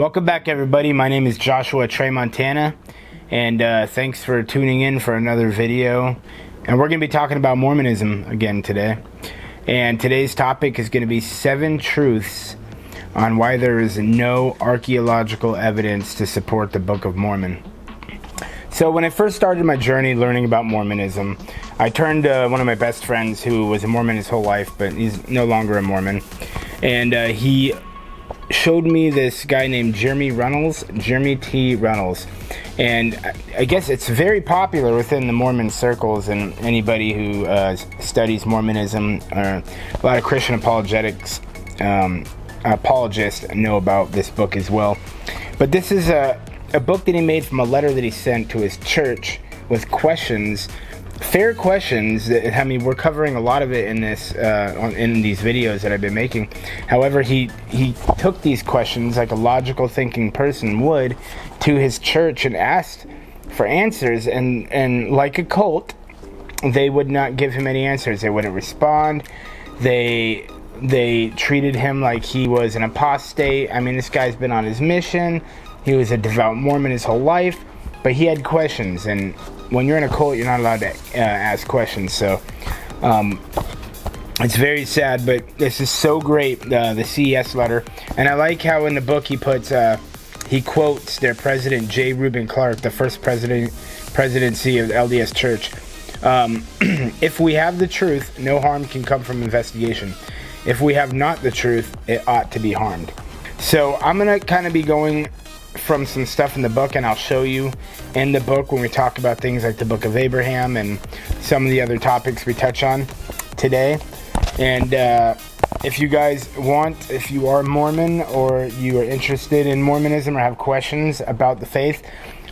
Welcome back, everybody. My name is Joshua Trey Montana, and thanks for tuning in for another video. And we're going to be talking about Mormonism again today. And today's topic is going to be 7 truths on why there is no archaeological evidence to support the Book of Mormon. So when I first started my journey learning about Mormonism, I turned to one of my best friends who was a Mormon his whole life, but he's no longer a Mormon. And he showed me this guy named Jeremy Runnells, Jeremy T. Runnells. And I guess it's very popular within the Mormon circles, and anybody who studies Mormonism, a lot of Christian apologetics apologists know about this book as well. But this is a book that he made from a letter that he sent to his church with questions, fair questions. I mean, we're covering a lot of it in this in these videos that I've been making. However, he took these questions like a logical thinking person would to his church and asked for answers, and like a cult, they would not give him any answers. They wouldn't respond. They treated him like he was an apostate. I mean, this guy's been on his mission. He was a devout Mormon his whole life, but he had questions, and when you're in a cult, you're not allowed to ask questions. So it's very sad, but this is so great, the CES letter. And I like how in the book he puts, he quotes their president, J. Reuben Clark, the first presidency of the LDS Church. If we have the truth, no harm can come from investigation. If we have not the truth, it ought to be harmed. So I'm going to kind of be going from some stuff in the book, and I'll show you in the book when we talk about things like the Book of Abraham and some of the other topics we touch on today. And if you guys want, if you are Mormon or you are interested in Mormonism or have questions about the faith,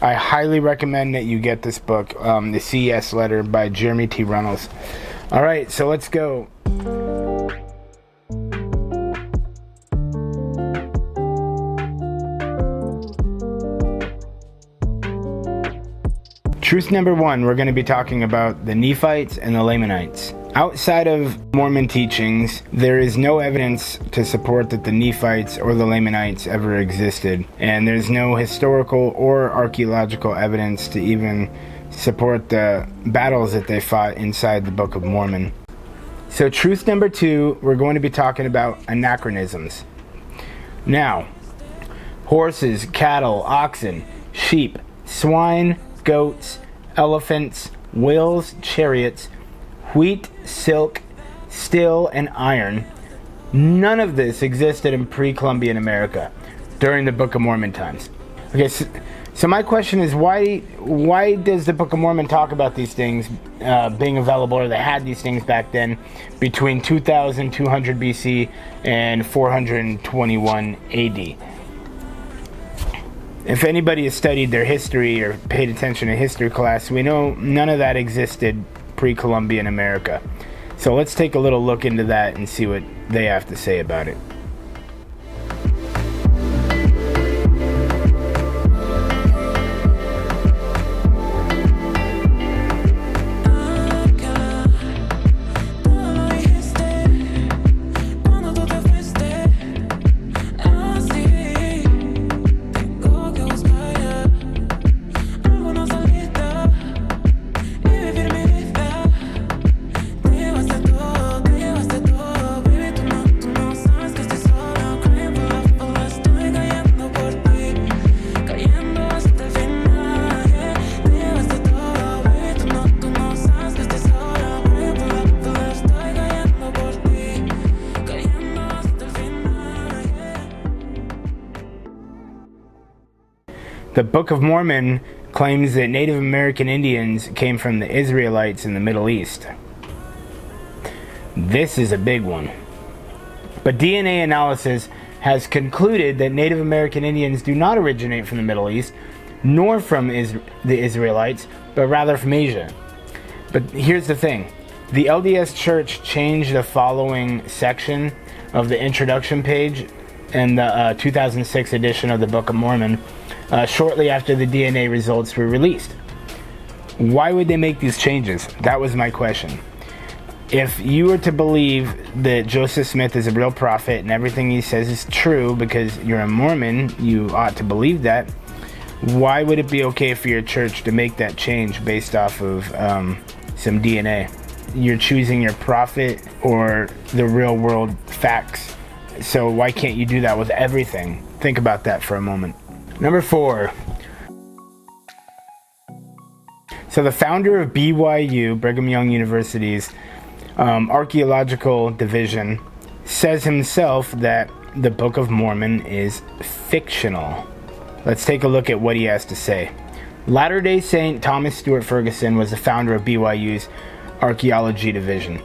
I highly recommend that you get this book, the CES letter by Jeremy T. Runnells. All right, so let's go. Truth number 1, we're going to be talking about the Nephites and the Lamanites. Outside of Mormon teachings, there is no evidence to support that the Nephites or the Lamanites ever existed, and there's no historical or archaeological evidence to even support the battles that they fought inside the Book of Mormon. So truth number 2, we're going to be talking about anachronisms. Now, horses, cattle, oxen, sheep, swine, goats, elephants, wheels, chariots, wheat, silk, steel, and iron. None of this existed in pre-Columbian America during the Book of Mormon times. Okay, so my question is, why does the Book of Mormon talk about these things being available, or they had these things back then, between 2200 BC and 421 AD? If anybody has studied their history or paid attention in history class, we know none of that existed pre-Columbian America. So let's take a little look into that and see what they have to say about it. The Book of Mormon claims that Native American Indians came from the Israelites in the Middle East. This is a big one. But DNA analysis has concluded that Native American Indians do not originate from the Middle East, nor from the Israelites, but rather from Asia. But here's the thing. The LDS Church changed the following section of the introduction page in the 2006 edition of the Book of Mormon, shortly after the DNA results were released. Why would they make these changes? That was my question. If you were to believe that Joseph Smith is a real prophet and everything he says is true because you're a Mormon, you ought to believe that. Why would it be okay for your church to make that change based off of some DNA? You're choosing your prophet or the real world facts. So why can't you do that with everything? Think about that for a moment. Number 4. So the founder of BYU, Brigham Young University's Archaeological division, says himself that the Book of Mormon is fictional. Let's take a look at what he has to say. Latter-day Saint Thomas Stewart Ferguson was the founder of BYU's Archaeology division,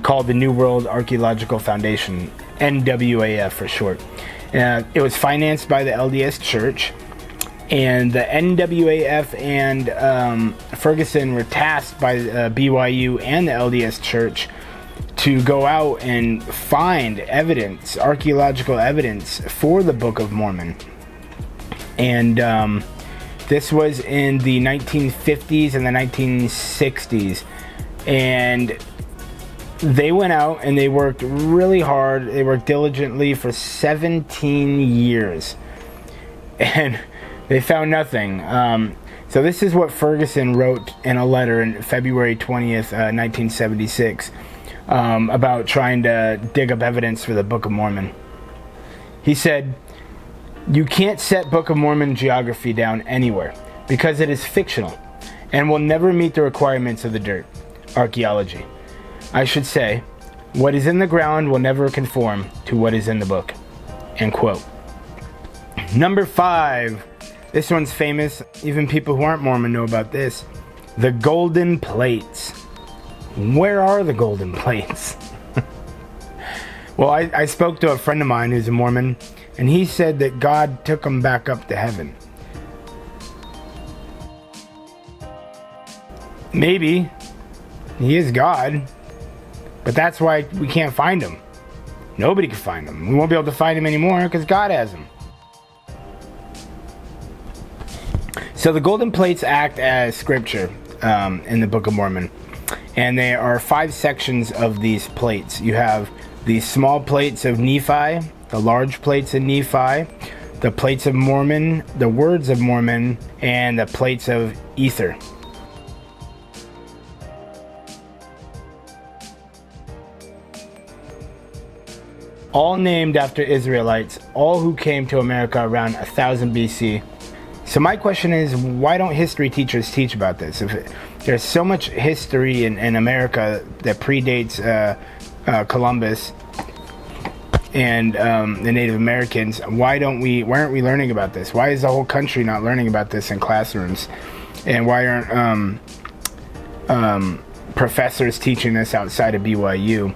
called the New World Archaeological Foundation, NWAF for short. It was financed by the LDS Church, and the NWAF and Ferguson were tasked by BYU and the LDS Church to go out and find evidence, archaeological evidence for the Book of Mormon. And this was in the 1950s and the 1960s. And they went out and they worked really hard. They worked diligently for 17 years. And they found nothing. So this is what Ferguson wrote in a letter in February 20th, 1976, about trying to dig up evidence for the Book of Mormon. He said, "You can't set Book of Mormon geography down anywhere because it is fictional and will never meet the requirements of the dirt, archaeology. I should say, what is in the ground will never conform to what is in the book." End quote. Number 5. This one's famous. Even people who aren't Mormon know about this. The golden plates. Where are the golden plates? Well, I spoke to a friend of mine who's a Mormon, and he said that God took them back up to heaven. Maybe. He is God. But that's why we can't find them. Nobody can find them. We won't be able to find them anymore because God has them. So the golden plates act as scripture in the Book of Mormon. And there are 5 sections of these plates. You have the small plates of Nephi, the large plates of Nephi, the plates of Mormon, the words of Mormon, and the plates of Ether. All named after Israelites, all who came to America around 1000 BC. So my question is, why don't history teachers teach about this? If there's so much history in America that predates Columbus and the Native Americans, why aren't we learning about this? Why is the whole country not learning about this in classrooms? And why aren't professors teaching this outside of BYU?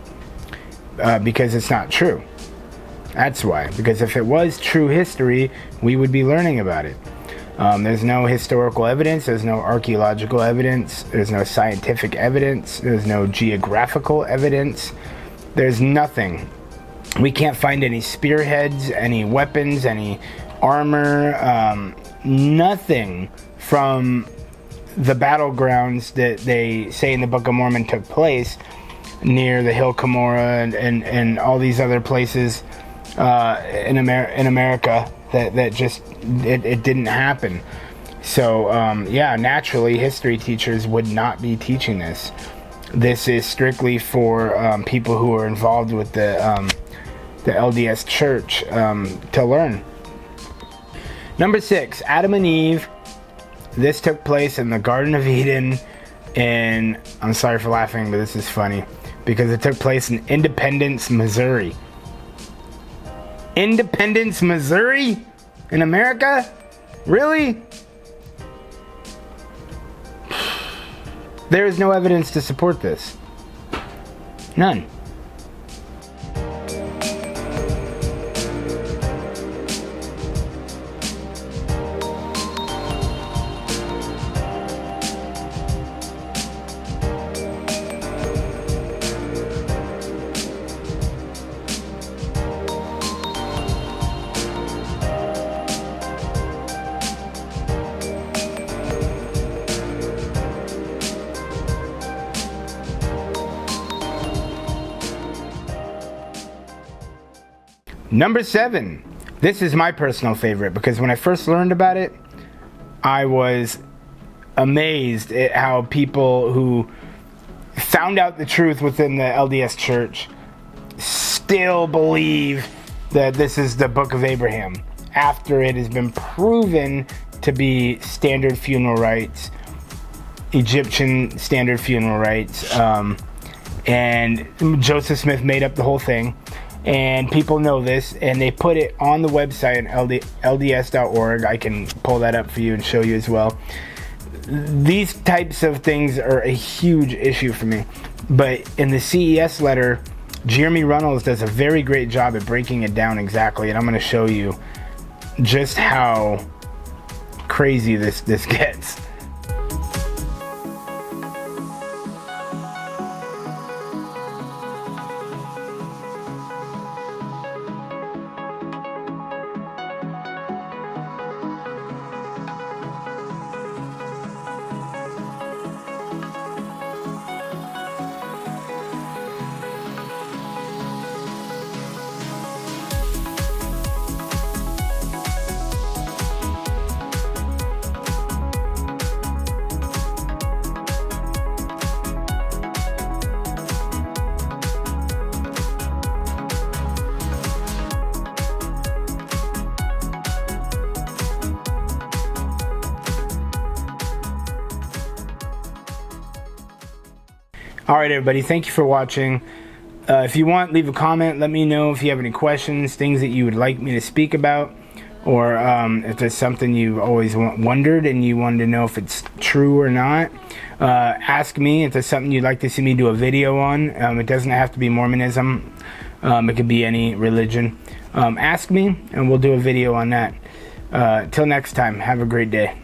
Because it's not true. That's why. Because if it was true history, we would be learning about it. There's no historical evidence, there's no archaeological evidence, there's no scientific evidence, there's no geographical evidence, there's nothing. We can't find any spearheads, any weapons, any armor, nothing from the battlegrounds that they say in the Book of Mormon took place near the Hill Cumorah and all these other places in America that just it didn't happen. So yeah, naturally history teachers would not be teaching this. This is strictly for people who are involved with the LDS Church to learn. Number 6, Adam and Eve. This took place in the Garden of Eden, and I'm sorry for laughing, but this is funny because it took place in Independence, Missouri. Independence, Missouri? In America? Really? There is no evidence to support this. None. Number 7. This is my personal favorite because when I first learned about it, I was amazed at how people who found out the truth within the LDS Church still believe that this is the Book of Abraham after it has been proven to be standard funeral rites, Egyptian standard funeral rites, and Joseph Smith made up the whole thing, and people know this, and they put it on the website at lds.org. I can pull that up for you and show you as well. These types of things are a huge issue for me, but in the CES letter, Jeremy Runnells does a very great job at breaking it down exactly, and I'm going to show you just how crazy this gets. Alright everybody, thank you for watching. If you want, leave a comment. Let me know if you have any questions, things that you would like me to speak about, or if there's something you've always wondered and you wanted to know if it's true or not. Ask me if there's something you'd like to see me do a video on. It doesn't have to be Mormonism. It could be any religion. Ask me and we'll do a video on that. Till next time, have a great day.